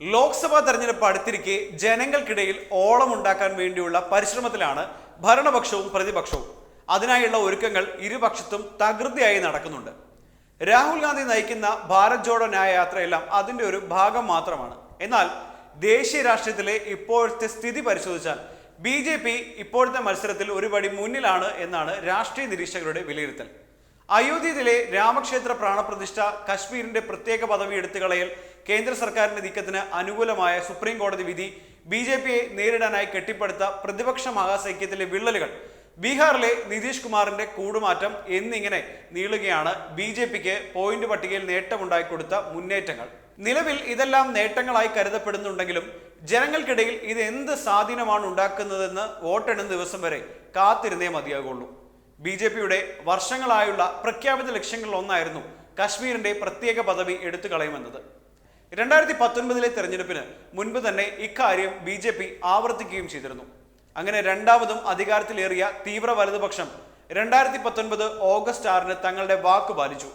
ലോക്സഭാ തെരഞ്ഞെടുപ്പ് അടുത്തിരിക്കെ ജനങ്ങൾക്കിടയിൽ ഓളമുണ്ടാക്കാൻ വേണ്ടിയുള്ള പരിശ്രമത്തിലാണ് ഭരണപക്ഷവും പ്രതിപക്ഷവും. അതിനായുള്ള ഒരുക്കങ്ങൾ ഇരുപക്ഷത്തും തകൃതിയായി നടക്കുന്നുണ്ട്. രാഹുൽ ഗാന്ധി നയിക്കുന്ന ഭാരത് ജോഡോ ന്യായ യാത്രയെല്ലാം അതിൻ്റെ ഒരു ഭാഗം മാത്രമാണ്. എന്നാൽ ദേശീയ രാഷ്ട്രീയത്തിലെ ഇപ്പോഴത്തെ സ്ഥിതി പരിശോധിച്ചാൽ BJP ഇപ്പോഴത്തെ മത്സരത്തിൽ ഒരു പടി മുന്നിലാണ് എന്നാണ് രാഷ്ട്രീയ നിരീക്ഷകരുടെ വിലയിരുത്തൽ. അയോധ്യയിലെ രാമക്ഷേത്ര പ്രാണപ്രതിഷ്ഠ, കശ്മീരിന്റെ പ്രത്യേക പദവി എടുത്തുകളയൽ, കേന്ദ്ര സർക്കാരിന്റെ നീക്കത്തിന് അനുകൂലമായ സുപ്രീം കോടതി വിധി, BJPയെ നേരിടാനായി കെട്ടിപ്പടുത്ത പ്രതിപക്ഷ മഹാസഖ്യത്തിലെ വിള്ളലുകൾ, ബീഹാറിലെ നിതീഷ് കുമാറിന്റെ കൂടുമാറ്റം എന്നിങ്ങനെ നീളുകയാണ് BJPക്ക് പോയിന്റ് പട്ടികയിൽ നേട്ടമുണ്ടായിക്കൊടുത്ത മുന്നേറ്റങ്ങൾ. നിലവിൽ ഇതെല്ലാം നേട്ടങ്ങളായി കരുതപ്പെടുന്നുണ്ടെങ്കിലും ജനങ്ങൾക്കിടയിൽ ഇത് എന്ത് സ്വാധീനമാണ് ഉണ്ടാക്കുന്നതെന്ന് വോട്ടെണ്ണുന്ന ദിവസം വരെ കാത്തിരുന്നേ മതിയാകുള്ളൂ. BJPയുടെ വർഷങ്ങളായുള്ള പ്രഖ്യാപിത ലക്ഷ്യങ്ങളിൽ ഒന്നായിരുന്നു കശ്മീരിന്റെ പ്രത്യേക പദവി എടുത്തു കളയുമെന്നത്. 2019 തെരഞ്ഞെടുപ്പിന് മുൻപ് തന്നെ ഇക്കാര്യം BJP ആവർത്തിക്കുകയും ചെയ്തിരുന്നു. അങ്ങനെ രണ്ടാമതും അധികാരത്തിലേറിയ തീവ്ര വലതുപക്ഷം 2019 ഓഗസ്റ്റ് 6 തങ്ങളുടെ വാക്ക് പാലിച്ചു.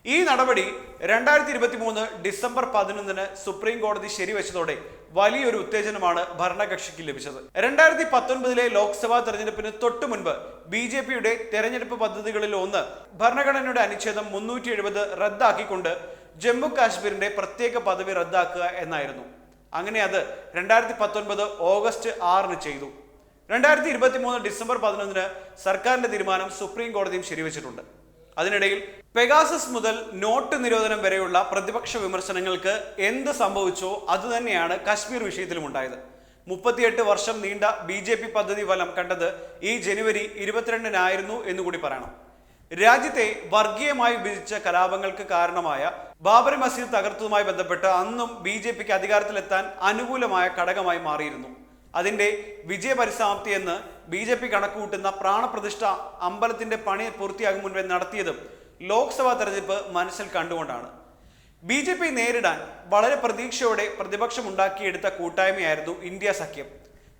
ഈ നടപടി 2023 ഡിസംബർ 11 സുപ്രീം കോടതി ശരിവെച്ചതോടെ വലിയൊരു ഉത്തേജനമാണ് ഭരണകക്ഷിക്ക് ലഭിച്ചത്. 2019 ലോക്സഭാ തെരഞ്ഞെടുപ്പിന് തൊട്ടു മുൻപ് BJPയുടെ തെരഞ്ഞെടുപ്പ് പദ്ധതികളിൽ ഒന്ന് ഭരണഘടനയുടെ അനുച്ഛേദം 370 റദ്ദാക്കിക്കൊണ്ട് ജമ്മു കാശ്മീരിന്റെ പ്രത്യേക പദവി റദ്ദാക്കുക എന്നായിരുന്നു. അങ്ങനെ അത് 2019 ഓഗസ്റ്റ് 6 ചെയ്തു. 2023 ഡിസംബർ 11 സർക്കാരിന്റെ തീരുമാനം സുപ്രീം കോടതിയും ശരിവെച്ചിട്ടുണ്ട്. അതിനിടയിൽ പെഗാസസ് മുതൽ നോട്ട് നിരോധനം വരെയുള്ള പ്രതിപക്ഷ വിമർശനങ്ങൾക്ക് എന്ത് സംഭവിച്ചോ അതുതന്നെയാണ് കശ്മീർ വിഷയത്തിലും ഉണ്ടായത്. 38 വർഷം നീണ്ട BJP പദ്ധതി ഫലം കണ്ടത് ഈ ജനുവരി 22 എന്നുകൂടി പറയണം. രാജ്യത്തെ വർഗീയമായി വിഭജിച്ച കലാപങ്ങൾക്ക് കാരണമായ ബാബറി മസ്ജിദ് തകർത്തതുമായി ബന്ധപ്പെട്ട് അന്നും BJPക്ക് അധികാരത്തിലെത്താൻ അനുകൂലമായ ഘടകമായി മാറിയിരുന്നു. അതിന്റെ വിജയപരിസമാപ്തി എന്ന് BJP കണക്കുകൂട്ടുന്ന പ്രാണപ്രതിഷ്ഠ അമ്പലത്തിന്റെ പണി പൂർത്തിയാകും മുൻപേ നടത്തിയതും ലോക്സഭാ തെരഞ്ഞെടുപ്പ് മനസ്സിൽ കണ്ടുകൊണ്ടാണ്. BJP നേരിടാൻ വളരെ പ്രതീക്ഷയോടെ പ്രതിപക്ഷം ഉണ്ടാക്കിയെടുത്ത കൂട്ടായ്മയായിരുന്നു ഇന്ത്യ സഖ്യം.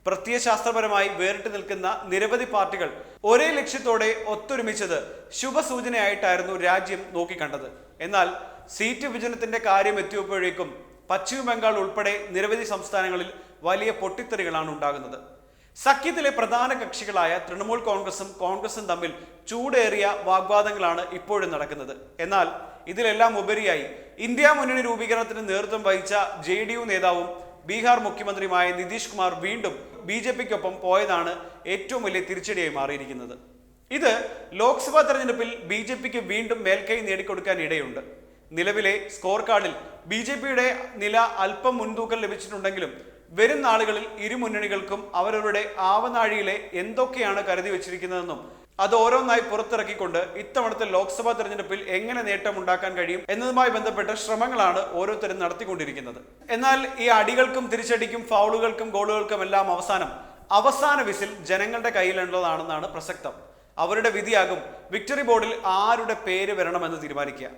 പ്രത്യയശാസ്ത്രപരമായി വേറിട്ട് നിൽക്കുന്ന നിരവധി പാർട്ടികൾ ഒരേ ലക്ഷ്യത്തോടെ ഒത്തൊരുമിച്ചത് ശുഭസൂചനയായിട്ടായിരുന്നു രാജ്യം നോക്കിക്കണ്ടത്. എന്നാൽ സീറ്റ് വിഭജനത്തിന്റെ കാര്യം എത്തിയപ്പോഴേക്കും പശ്ചിമ ബംഗാൾ ഉൾപ്പെടെ നിരവധി സംസ്ഥാനങ്ങളിൽ വലിയ പൊട്ടിത്തെറികളാണ് ഉണ്ടാകുന്നത്. സഖ്യത്തിലെ പ്രധാന കക്ഷികളായ തൃണമൂൽ കോൺഗ്രസും തമ്മിൽ ചൂടേറിയ വാഗ്വാദങ്ങളാണ് ഇപ്പോഴും നടക്കുന്നത്. എന്നാൽ ഇതിലെല്ലാം ഉപരിയായി ഇന്ത്യ മുന്നണി രൂപീകരണത്തിന് നേതൃത്വം വഹിച്ച JDU നേതാവും ബീഹാർ മുഖ്യമന്ത്രിയുമായ നിതീഷ് കുമാർ വീണ്ടും BJPക്കൊപ്പം പോയതാണ് ഏറ്റവും വലിയ തിരിച്ചടിയായി മാറിയിരിക്കുന്നത്. ഇത് ലോക്സഭാ തെരഞ്ഞെടുപ്പിൽ BJPക്ക് വീണ്ടും മേൽക്കൈ നേടിക്കൊടുക്കാൻ ഇടയുണ്ട്. നിലവിലെ സ്കോർ കാർഡിൽ BJPയുടെ നില അല്പം മുൻതൂക്കം ലഭിച്ചിട്ടുണ്ടെങ്കിലും വരും നാളുകളിൽ ഇരു മുന്നണികൾക്കും അവരവരുടെ ആവനാഴിയിലെ എന്തൊക്കെയാണ് കരുതി വെച്ചിരിക്കുന്നതെന്നും അത് ഓരോന്നായി പുറത്തിറക്കിക്കൊണ്ട് ഇത്തവണത്തെ ലോക്സഭാ തെരഞ്ഞെടുപ്പിൽ എങ്ങനെ നേട്ടമുണ്ടാക്കാൻ കഴിയും എന്നതുമായി ബന്ധപ്പെട്ട ശ്രമങ്ങളാണ് ഓരോരുത്തരും നടത്തിക്കൊണ്ടിരിക്കുന്നത്. എന്നാൽ ഈ അടികൾക്കും തിരിച്ചടിക്കും ഫൗളുകൾക്കും ഗോളുകൾക്കും എല്ലാം അവസാന വിസിൽ ജനങ്ങളുടെ കയ്യിലുള്ളതാണെന്നാണ് പ്രസക്തം. അവരുടെ വിധിയാകും വിക്ടറി ബോർഡിൽ ആരുടെ പേര് വരണമെന്ന് തീരുമാനിക്കുക.